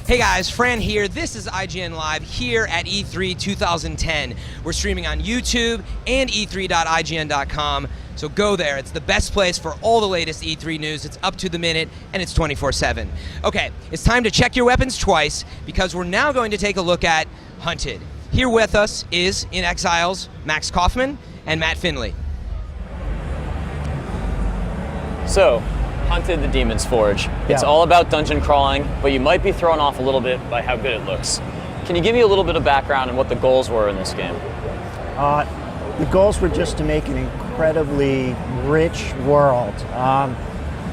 Hey guys, Fran here. This is IGN Live here at E3 2010. We're streaming on YouTube and e3.ign.com, so go there. It's the best place for all the latest E3 news. It's up to the minute, and it's 24/7. Okay, it's time to check your weapons twice, because we're now going to take a look at Hunted. Here with us is In Exile's Max Kaufman and Matt Finley. So, Hunted the Demon's Forge. It's all about dungeon crawling, but you might be thrown off a little bit by how good it looks. Can you give me a little bit of background on what the goals were in this game? The goals were just to make an incredibly rich world.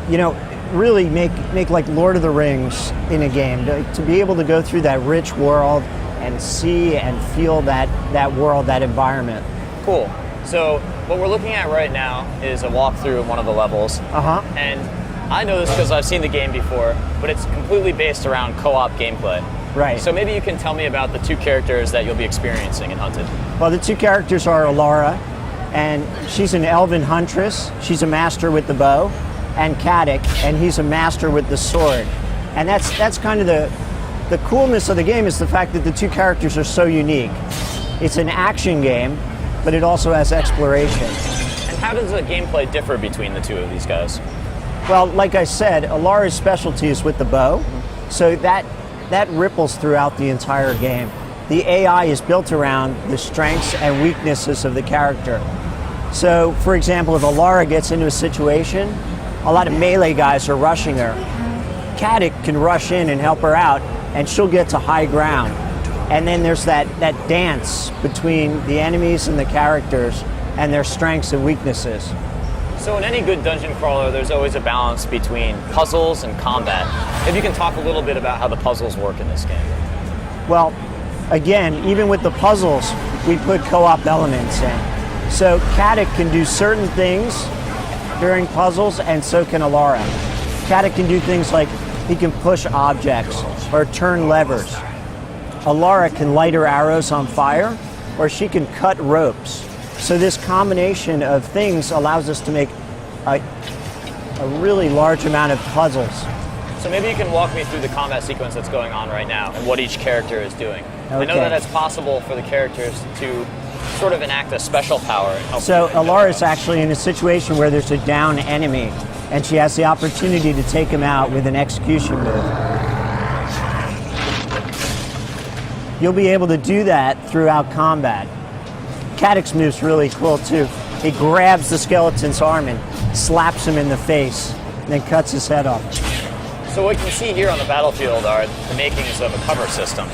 You know, really make like Lord of the Rings in a game. To be able to go through that rich world and see and feel that world, that environment. Cool. So, what we're looking at right now is a walkthrough of one of the levels. And I know this because I've seen the game before, but it's completely based around co-op gameplay. Right. So maybe you can tell me about the two characters that you'll be experiencing in Hunted. Well, the two characters are Alara, and she's an elven huntress. She's a master with the bow, and Kadik, and he's a master with the sword. And that's kind of the coolness of the game, is the fact that the two characters are so unique. It's an action game, but it also has exploration. And how does the gameplay differ between the two of these guys? Well, like I said, Alara's specialty is with the bow, so that ripples throughout the entire game. The AI is built around the strengths and weaknesses of the character. So, for example, if Alara gets into a situation, a lot of melee guys are rushing her. Kadik can rush in and help her out, and she'll get to high ground. And then there's that dance between the enemies and the characters and their strengths and weaknesses. So in any good dungeon crawler, there's always a balance between puzzles and combat. If you can talk a little bit about how the puzzles work in this game. Well, again, even with the puzzles, we put co-op elements in. So Kadik can do certain things during puzzles, and so can Alara. Kadik can do things like he can push objects or turn levers. Alara can light her arrows on fire, or she can cut ropes. So this combination of things allows us to make a really large amount of puzzles. So maybe you can walk me through the combat sequence that's going on right now and what each character is doing. Okay. I know that it's possible for the characters to sort of enact a special power. So Alara is actually in a situation where there's a down enemy, and she has the opportunity to take him out with an execution move. You'll be able to do that throughout combat. Kadik's move's really cool too. He grabs the skeleton's arm and slaps him in the face, and then cuts his head off. So what you can see here on the battlefield are the makings of a cover system.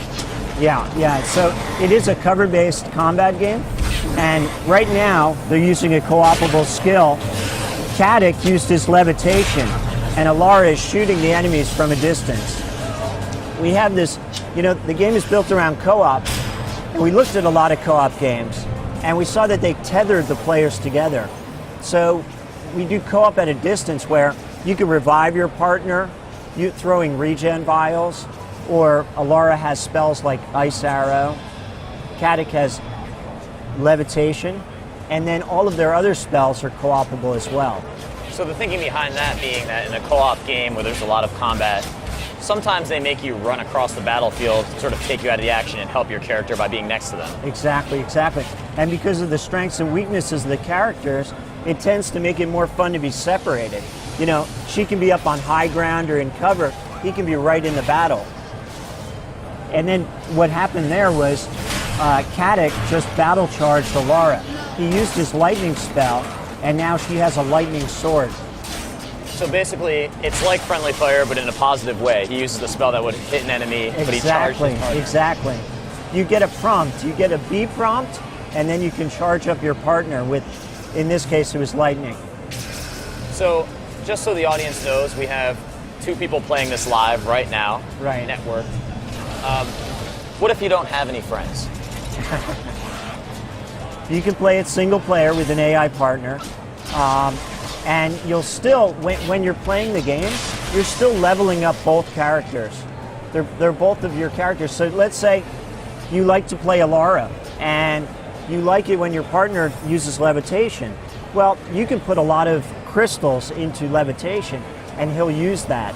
Yeah. So it is a cover-based combat game, and right now they're using a co-opable skill. Kadik used his levitation, and Alara is shooting the enemies from a distance. We have this, you know, the game is built around co-op, and we looked at a lot of co-op games, and we saw that they tethered the players together. So we do co-op at a distance where you can revive your partner, you throwing regen vials, or Alara has spells like Ice Arrow, Kadik has levitation, and then all of their other spells are co-opable as well. So the thinking behind that being that in a co-op game where there's a lot of combat, sometimes they make you run across the battlefield to sort of take you out of the action and help your character by being next to them. Exactly. And because of the strengths and weaknesses of the characters, it tends to make it more fun to be separated. You know, she can be up on high ground or in cover, he can be right in the battle. And then what happened there was Kadik just battle charged Alara. He used his lightning spell, and now she has a lightning sword. So basically, it's like friendly fire, but in a positive way. He uses the spell that would hit an enemy, but he charges his partner. Exactly. You get a prompt. You get a B prompt, and then you can charge up your partner with, in this case, it was lightning. So, just so the audience knows, we have two people playing this live right now. Right. Network. What if you don't have any friends? You can play it single player with an AI partner. And you'll still, when you're playing the game, you're still leveling up both characters. They're both of your characters. So let's say you like to play Alara, and you like it when your partner uses levitation. Well, you can put a lot of crystals into levitation, and he'll use that.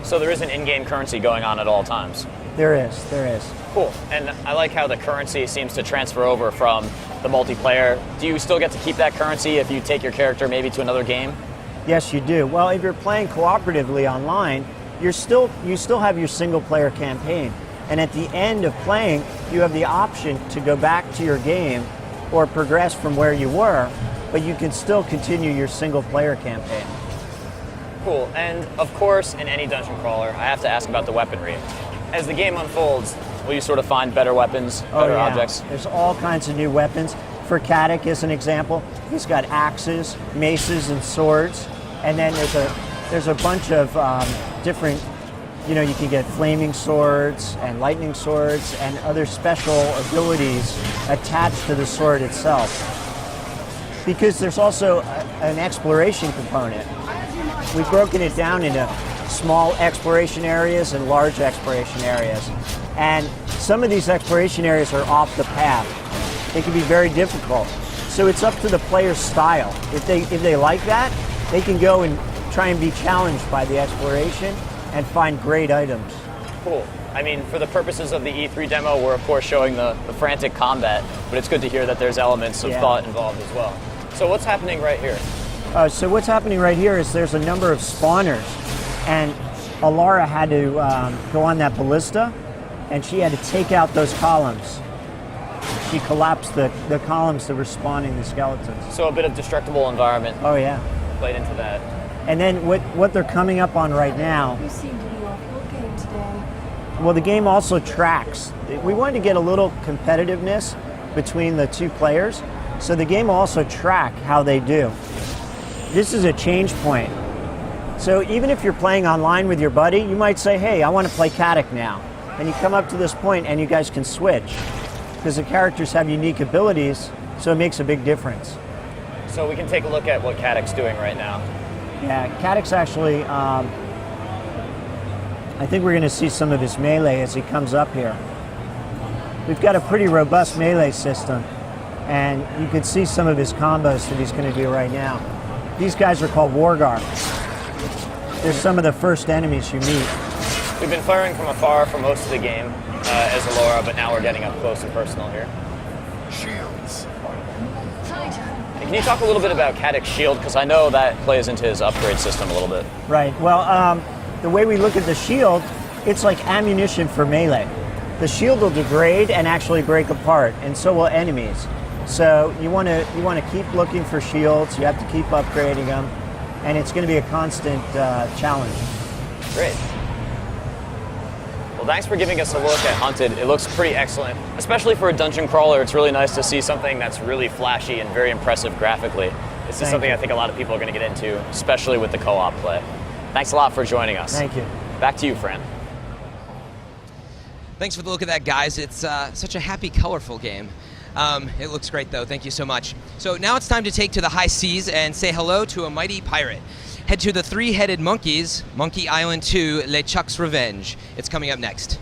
So there is an in-game currency going on at all times. There is. Cool. And I like how the currency seems to transfer over from the multiplayer. Do you still get to keep that currency if you take your character maybe to another game? Yes, you do. Well, if you're playing cooperatively online, you still have your single-player campaign. And at the end of playing, you have the option to go back to your game or progress from where you were, but you can still continue your single-player campaign. Cool. And of course, in any dungeon crawler, I have to ask about the weaponry. As the game unfolds, will you sort of find better weapons, better objects? There's all kinds of new weapons. For Caddick, as an example, he's got axes, maces, and swords. And then there's a bunch of different, you can get flaming swords and lightning swords and other special abilities attached to the sword itself. Because there's also an exploration component. We've broken it down into small exploration areas and large exploration areas. And some of these exploration areas are off the path. They can be very difficult. So it's up to the player's style. If they like that, they can go and try and be challenged by the exploration and find great items. Cool. I mean, for the purposes of the E3 demo, we're of course showing the frantic combat, but it's good to hear that there's elements of thought involved as well. So what's happening right here? So what's happening right here is there's a number of spawners, and Alara had to go on that ballista, and she had to take out those columns. She collapsed the columns that were spawning the skeletons. So a bit of destructible environment. Oh yeah. Played into that. And then what they're coming up on right now. You seem to be off your game today. Well, the game also tracks. We wanted to get a little competitiveness between the two players, so the game will also track how they do. This is a change point. So even if you're playing online with your buddy, you might say, hey, I want to play Caddick now. And you come up to this point and you guys can switch, because the characters have unique abilities, so it makes a big difference. So we can take a look at what Caddick's doing right now. Yeah, Caddick's actually, I think we're going to see some of his melee as he comes up here. We've got a pretty robust melee system, and you can see some of his combos that he's going to do right now. These guys are called war guards. They're some of the first enemies you meet. We've been firing from afar for most of the game as Alara, but now we're getting up close and personal here. Shields. And can you talk a little bit about Caddick's shield? Because I know that plays into his upgrade system a little bit. Right. Well, the way we look at the shield, it's like ammunition for melee. The shield will degrade and actually break apart, and so will enemies. So you want to keep looking for shields. You have to keep upgrading them, and it's going to be a constant challenge. Great. Well, thanks for giving us a look at Hunted. It looks pretty excellent, especially for a dungeon crawler. It's really nice to see something that's really flashy and very impressive graphically. This is something I think a lot of people are going to get into, especially with the co-op play. Thanks a lot for joining us. Thank you. Back to you, Fran. Thanks for the look at that, guys. It's such a happy, colorful game. It looks great, though. Thank you so much. So now it's time to take to the high seas and say hello to a mighty pirate. Head to the Three-Headed Monkeys, Monkey Island 2, LeChuck's Revenge. It's coming up next.